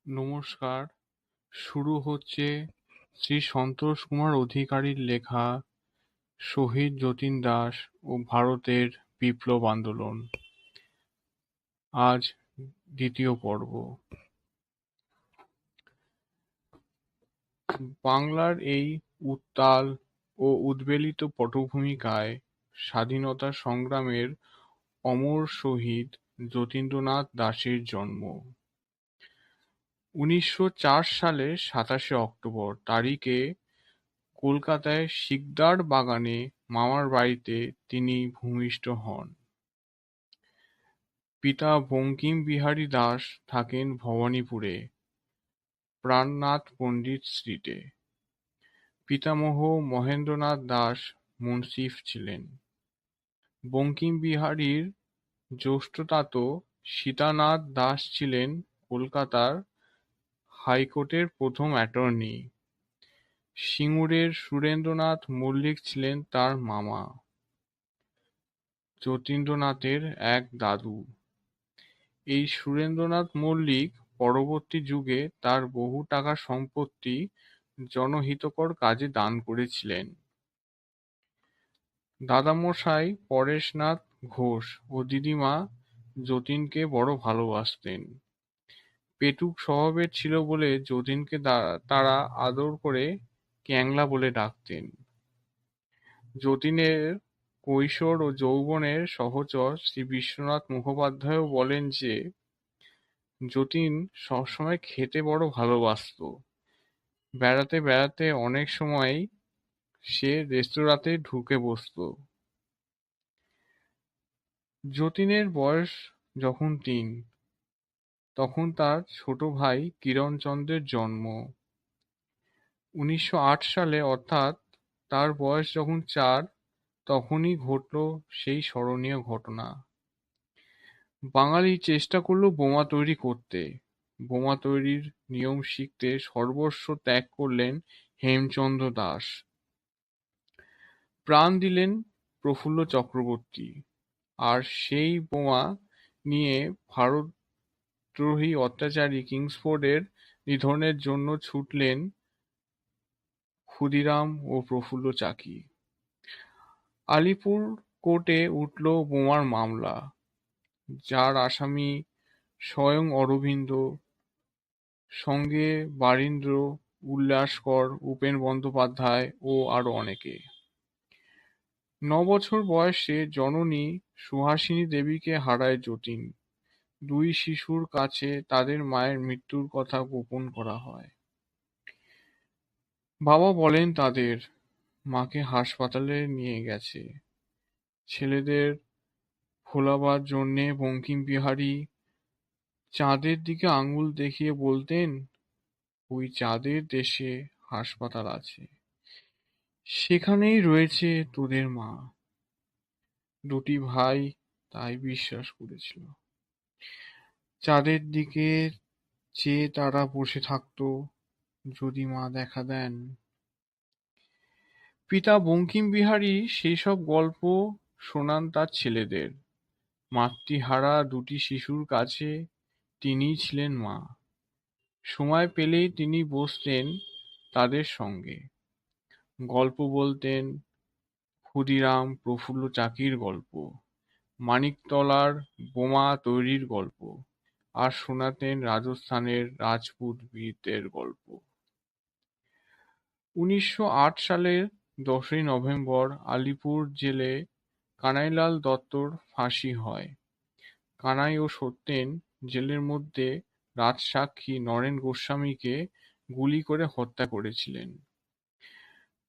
নমস্কার, শুরু হচ্ছে শ্রী সন্তোষ কুমার অধিকারীর লেখা শহীদ যতীন দাস ও ভারতের বিপ্লব আন্দোলন। আজ দ্বিতীয় পর্ব। বাংলার এই উত্তাল ও উদ্বেলিত পটভূমিকায় স্বাধীনতা সংগ্রামের অমর শহীদ যতীন্দ্রনাথ দাশের জন্ম। 1904 সালের 27শে অক্টোবর তারিখে কলকাতায় সিকদার বাগানে মামার বাড়িতে তিনি ভূমিষ্ঠ হন। পিতা বঙ্কিম বিহারী দাস থাকেন ভবানীপুরে প্রাণনাথ পণ্ডিত স্ট্রিটে। পিতামহ মহেন্দ্রনাথ দাস মুন্সিফ ছিলেন। বঙ্কিম বিহারীর জ্যেষ্ঠতাতো সীতানাথ দাস ছিলেন কলকাতার হাইকোর্টের প্রথম অ্যাটর্নি। সিঙ্গুরের সুরেন্দ্রনাথ মল্লিক ছিলেন তার মামা, যতীন্দ্রনাথের এক দাদু। এই সুরেন্দ্রনাথ মল্লিক পরবর্তী যুগে তার বহু টাকা সম্পত্তি জনহিতকর কাজে দান করেছিলেন। দাদামশাই পরেশনাথ ঘোষ ও দিদিমা যতীনকে বড় ভালোবাসতেন। পেটুক স্বভাবের ছিল বলে যতীনকে তারা আদর করে ক্যাংলা বলে ডাকতেন। যতীনের কৈশোর ও যৌবনের সহচর শ্রী বিশ্বনাথ মুখোপাধ্যায়ও বলেন যে যতীন সবসময় খেতে বড় ভালোবাসত। বেড়াতে বেড়াতে অনেক সময়ই সে রেস্তোরাঁতে ঢুকে বসত। যতীনের বয়স যখন 3, তখন তার ছোট ভাই কিরণচন্দ্রের জন্ম। 1908 সালে, অর্থাৎ তার বয়স যখন 4, তখনই ঘটল সেই স্মরণীয় ঘটনা। বাঙালি চেষ্টা করল বোমা তৈরি করতে। বোমা তৈরির নিয়ম শিখতে সর্বস্ব ত্যাগ করলেন হেমচন্দ্র দাস। প্রাণ দিলেন প্রফুল্ল চক্রবর্তী। আর সেই বোমা নিয়ে ভারতদ্রোহী অত্যাচারী কিংসফোর্ডের নিধনের জন্য ছুটলেন ক্ষুদিরাম ও প্রফুল্ল চাকি। আলিপুর কোর্টে উঠল বোমার মামলা, যার আসামি স্বয়ং অরবিন্দ, সঙ্গে বারীন্দ্র, উল্লাসকর, উপেন বন্দ্যোপাধ্যায় ও আরো অনেকে। 9 বছর বয়সে জননী সুহাসিনী দেবীকে হারায় যতীন। 2 শিশুর কাছে তাদের মায়ের মৃত্যুর কথা গোপন করা হয়। বাবা বলেন তাদের মাকে হাসপাতালে নিয়ে গেছে। ছেলেদের ভোলাবার জন্যে বঙ্কিম বিহারী চাঁদের দিকে আঙুল দেখিয়ে বলতেন, ওই চাঁদের দেশে হাসপাতাল আছে, সেখানেই রয়েছে তোদের মা। 2টি ভাই তাই বিশ্বাস করেছিল। চাঁদের দিকে চেয়ে তারা বসে থাকত, যদি মা দেখা দেন। পিতা বঙ্কিম বিহারী সেই সব গল্প শোনান তার ছেলেদের। মাতৃহারা 2টি শিশুর কাছে তিনিই ছিলেন মা। সময় পেলেই তিনি বসতেন তাদের সঙ্গে। গল্প বলতেন ক্ষুদিরাম প্রফুল্ল চাকির গল্প, মানিকতলার বোমা তৈরির গল্প, আর শোনাতেন রাজস্থানের রাজপুত বীরদের গল্প। 1908 সালের 10ই নভেম্বর আলিপুর জেলে কানাইলাল দত্তর ফাঁসি হয়। কানাই ও সত্যেন জেলের মধ্যে রাজসাক্ষী নরেন গোস্বামীকে গুলি করে হত্যা করেছিলেন।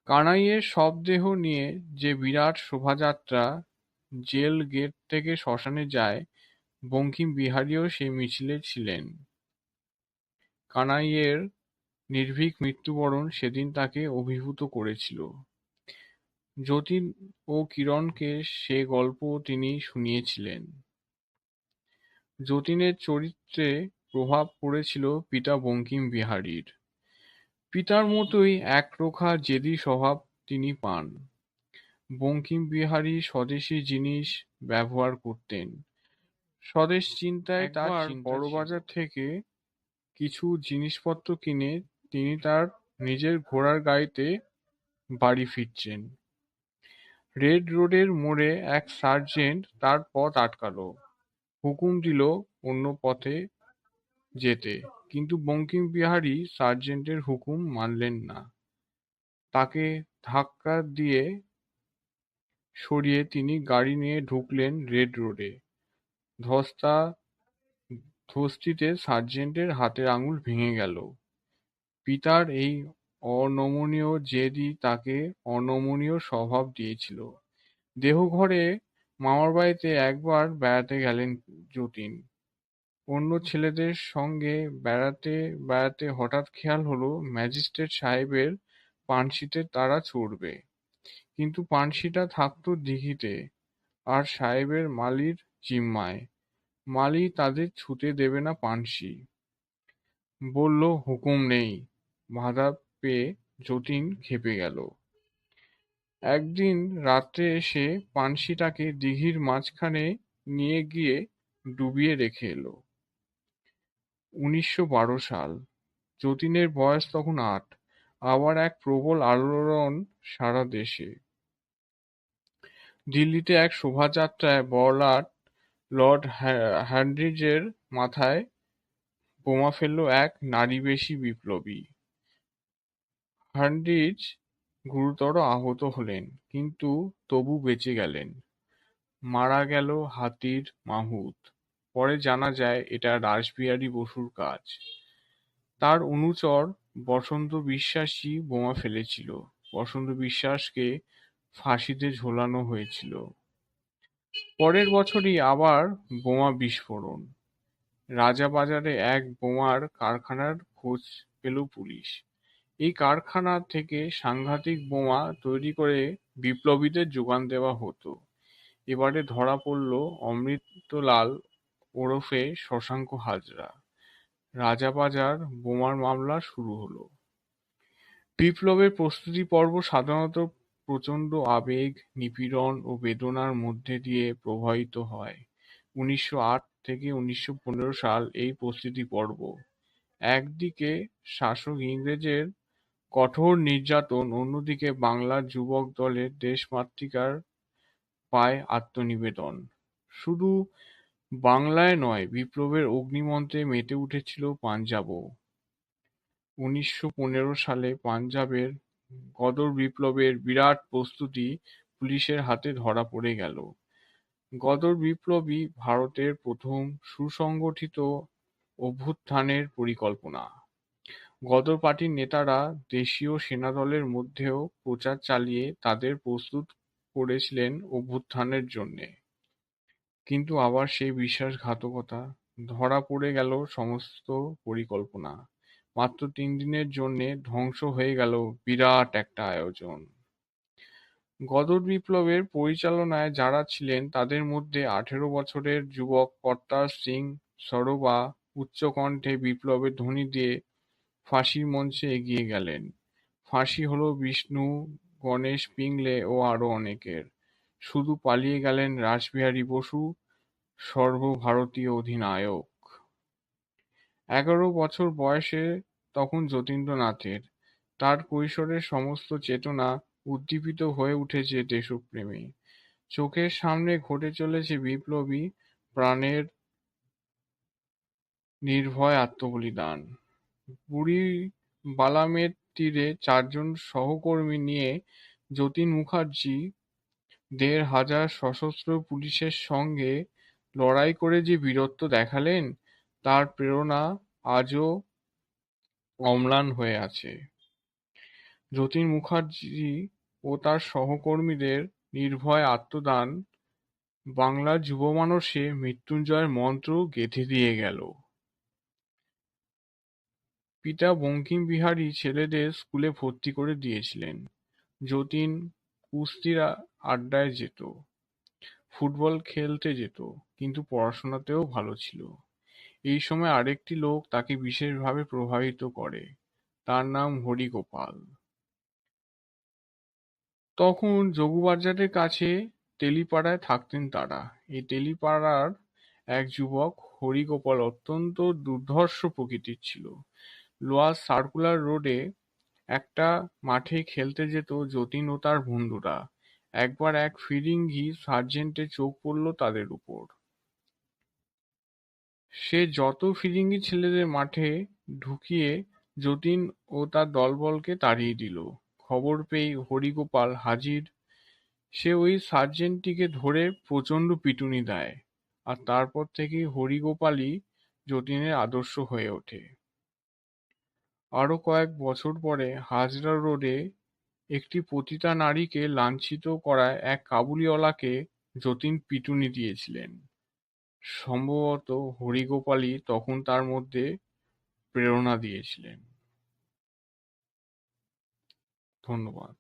কানাইয়ের শবদেহ নিয়ে যে বিরাট শোভাযাত্রা জেল গেট থেকে শ্মশানে যায়, বঙ্কিম বিহারীও সেই মিছিলে ছিলেন। কানাইয়ের নির্ভীক মৃত্যুবরণ সেদিন তাকে অভিভূত করেছিল। যতীন ও কিরণকে সে গল্প তিনি শুনিয়েছিলেন। যতীনের চরিত্রে প্রভাব পড়েছিল পিতা বঙ্কিম বিহারীর। পিতার মতোই একরোখা জেদি স্বভাব তিনি পান। বঙ্কিম বিহারী স্বদেশী জিনিস ব্যবহার করতেন। স্বদেশ চিন্তায় তার বড়বাজার থেকে কিছু জিনিসপত্র কিনে তিনি তার নিজের ঘোড়ার গাড়িতে বাড়ি ফিরছেন। রেড রোডের মোড়ে এক সার্জেন্ট তার পথ আটকাল, হুকুম দিল অন্য পথে যেতে, কিন্তু বঙ্কিমবিহারী সার্জেন্টের হুকুম মানলেন না। তাকে ধাক্কা দিয়ে সরিয়ে তিনি গাড়ি নিয়ে ঢুকলেন রেড রোডে। ধস্তাধস্তিতে সার্জেন্টের হাতের আঙুল ভেঙে গেল। পিতার এই অনমনীয় জেদই তাকে অনমনীয় স্বভাব দিয়েছিল। দেওঘরে মামার বাড়িতে একবার বেড়াতে গেলেন যতীন। অন্য ছেলেদের সঙ্গে বেড়াতে বেড়াতে হঠাৎ খেয়াল হলো ম্যাজিস্ট্রেট সাহেবের পানশিতে তারা চড়বে, কিন্তু পানশিটা থাকতো দিঘিতে আর সাহেবের মালির জিম্মায়। মালি তাদের ছুতে দেবে না পানশি। বলল হুকুম নেই। বাধা পেয়ে যতীন ক্ষেপে গেল। একদিন রাত্রে এসে পানশিটাকে দিঘির মাঝখানে নিয়ে গিয়ে ডুবিয়ে রেখে এলো। ১৯১২ সাল। যতীনের বয়স তখন ৮। আবার এক প্রবল আলোড়ন সারা দেশে। দিল্লিতে এক শোভাযাত্রায় বড়লাট লর্ড হ্যান্ড্রিজের মাথায় বোমা ফেলল এক নারীবেশী বিপ্লবী। হ্যান্ড্রিজ গুরুতর আহত হলেন, কিন্তু তবু বেঁচে গেলেন। মারা গেল হাতির মাহুত। পরে জানা যায় এটা রাসবিহারী বসুর কাজ। তার অনুচর বসন্ত বিশ্বাসই বোমা ফেলেছিল। বসন্ত বিশ্বাসকে ফাঁসিতে ঝোলানো হয়েছিল। পরের বছরই আবার বোমা বিস্ফোরণ। রাজাবাজারে এক বোমার কারখানার খোঁজ পেল পুলিশ। এই কারখানা থেকে সাংঘাতিক বোমা তৈরি করে বিপ্লবীদের যোগান দেওয়া হতো। এবারে ধরা পড়ল অমৃতলাল ওরফে শশাঙ্ক হাজরা। রাজাবাজার বোমার মামলা শুরু হলো। বিপ্লবের প্রস্তুতি পর্ব সাধারণত প্রচণ্ড আবেগ, নিপীড়ন ও বেদনার মধ্যে দিয়ে প্রবাহিত হয়। ১৯০৮ থেকে ১৯১৫ সাল এই প্রস্তুতি পর্ব। একদিকে শাসক ইংরেজের কঠোর নির্যাতন, অন্যদিকে বাংলার যুবক দলের দেশমাতৃকার পায় আত্মনিবেদন। শুধু বাংলায় নয়, বিপ্লবের অগ্নিমন্ত্রে মেতে উঠেছিল পাঞ্জাবও। ১৯১৫ সালে পাঞ্জাবের গদর বিপ্লবের বিরাট প্রস্তুতি পুলিশের হাতে ধরা পড়ে গেল। গদর বিপ্লবই ভারতের প্রথম সুসংগঠিত অভ্যুত্থানের পরিকল্পনা। গদর পার্টির নেতারা দেশীয় সেনাদলের মধ্যেও প্রচার চালিয়ে তাদের প্রস্তুত করেছিলেন অভ্যুত্থানের জন্যে। কিন্তু আবার সেই বিশ্বাসঘাতকতা। ধরা পড়ে গেল সমস্ত পরিকল্পনা। মাত্র ৩ দিনের জন্যে ধ্বংস হয়ে গেল বিরাট একটা আয়োজন। গদর বিপ্লবের পরিচালনায় যারা ছিলেন তাদের মধ্যে ১৮ বছরের যুবক কর্তার সিং সরোবা উচ্চকণ্ঠে বিপ্লবের ধ্বনি দিয়ে ফাঁসির মঞ্চে এগিয়ে গেলেন। ফাঁসি হলো বিষ্ণু, গণেশ পিংলে ও আরো অনেকের। শুধু পালিয়ে গেলেন রাসবিহারী বসু, সর্বভারতীয় অধিনায়ক। ১১ বছর বয়সে তখন যতীন্দ্রনাথের। তার কৈশোরের সমস্ত চেতনা উদ্দীপিত হয়ে উঠেছে দেশপ্রেমে। চোখের সামনে ঘটে চলেছে বিপ্লবী প্রাণের নির্ভয় আত্মবলিদান। বুড়ি বালামের তীরে ৪ জন সহকর্মী নিয়ে যতীন মুখার্জি ১,৫০০ সশস্ত্র পুলিশের সঙ্গে লড়াই করে যে বীরত্ব দেখালেন, তার প্রেরণা আজও অম্লান হয়ে আছে। যতীন মুখার্জি ও তার সহকর্মীদের নির্ভয় আত্মদান বাংলার যুবমানসে মৃত্যুঞ্জয়ের মন্ত্র গেঁথে দিয়ে গেল। পিতা বঙ্কিমবিহারী ছেলেদের স্কুলে ভর্তি করে দিয়েছিলেন। যতীন কুস্তির আড্ডায় যেত, ফুটবল খেলতে যেত, কিন্তু পড়াশোনাতেও ভালো ছিল। এই সময় আরেকটি লোক তাকে বিশেষভাবে প্রভাবিত করে। তার নাম হরিগোপাল। তখন যোগবাজারের কাছে তেলিপাড়ায় থাকতেন তারা। এই তেলিপাড়ার এক যুবক হরিগোপাল অত্যন্ত দুর্ধর্ষ প্রকৃতির ছিল। লোয়ার সার্কুলার রোডে একটা মাঠে খেলতে যেত যতীন ও তার বন্ধুরা। একবার এক ফিরিঙ্গি সার্জেন্টের চোখ পড়ল তাদের উপর। সে যত ফিরিঙ্গি ছেলেদের মাঠে ঢুকিয়ে যতীন ও তার দলবলকে তাড়িয়ে দিল। খবর পেয়ে হরিগোপাল হাজির। সে ওই সার্জেন্টটিকে ধরে প্রচণ্ড পিটুনি দেয়, আর তারপর থেকেই হরিগোপালই যতীনের আদর্শ হয়ে ওঠে। আরো কয়েক বছর পরে হাজরা রোডে একটি পতিতা নারীকে লাঞ্ছিত করায় এক কাবুলিওয়ালাকে যতীন পিটুনি দিয়েছিলেন। সম্ভবত হরিগোপালই তখন তার মধ্যে প্রেরণা দিয়েছিলেন। ধন্যবাদ।